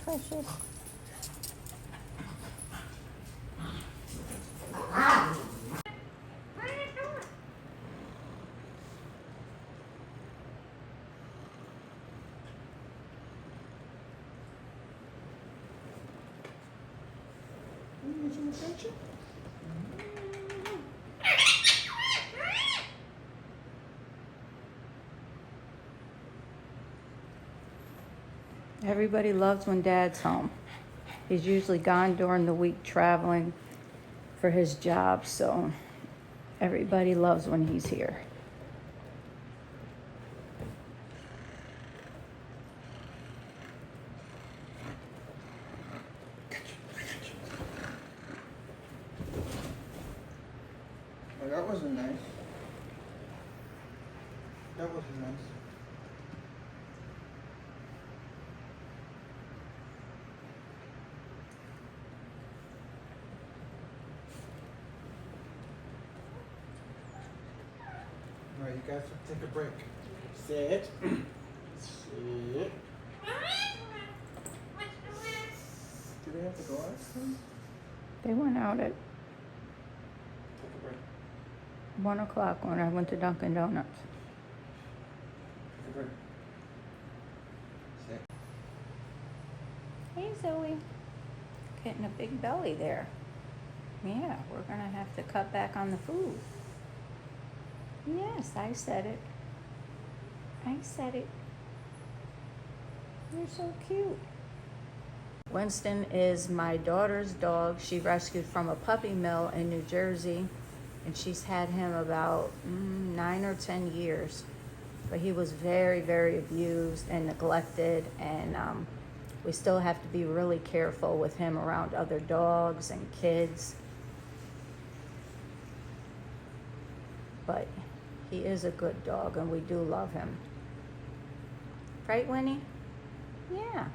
precious. Everybody loves when Dad's home. He's usually gone during the week traveling for his job, so everybody loves when he's here. Oh, that wasn't nice. That wasn't nice. All right, you guys have to take a break. Sit. Sit. Do they have to go out? They went out at Take a break. 1 o'clock when I went to Dunkin' Donuts. Take a break. Sit. Hey, Zoe. Getting a big belly there. Yeah, we're gonna have to cut back on the food. Yes, I said it. I said it. You're so cute. Winston is my daughter's dog. She rescued from a puppy mill in New Jersey, and she's had him about 9 or 10 years. But he was very, very abused and neglected, and we still have to be really careful with him around other dogs and kids. But he is a good dog, and we do love him. Right, Winnie? Yeah.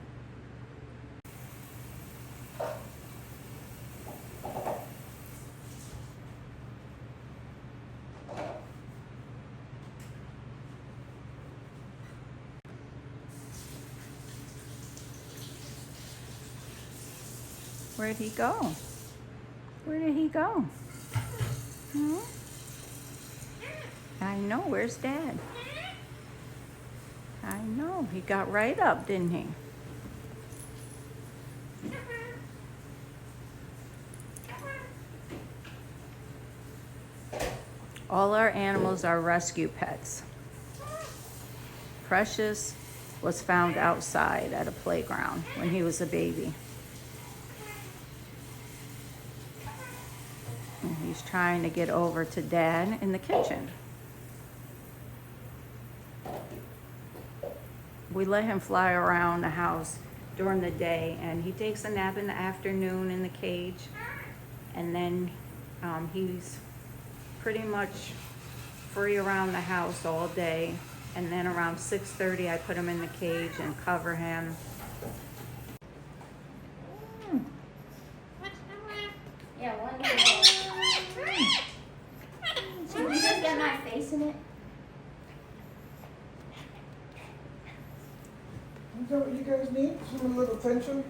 Where'd he go? Where did he go? Hmm? I know. Where's Dad? I know. He got right up, didn't he? All our animals are rescue pets. Precious was found outside at a playground when he was a baby. And he's trying to get over to Dad in the kitchen. We let him fly around the house during the day, and he takes a nap in the afternoon in the cage, and then he's pretty much free around the house all day, and then around 6:30 I put him in the cage and cover him. Yeah, one day. So you just get my face in it? Is that what you guys need? Some little attention?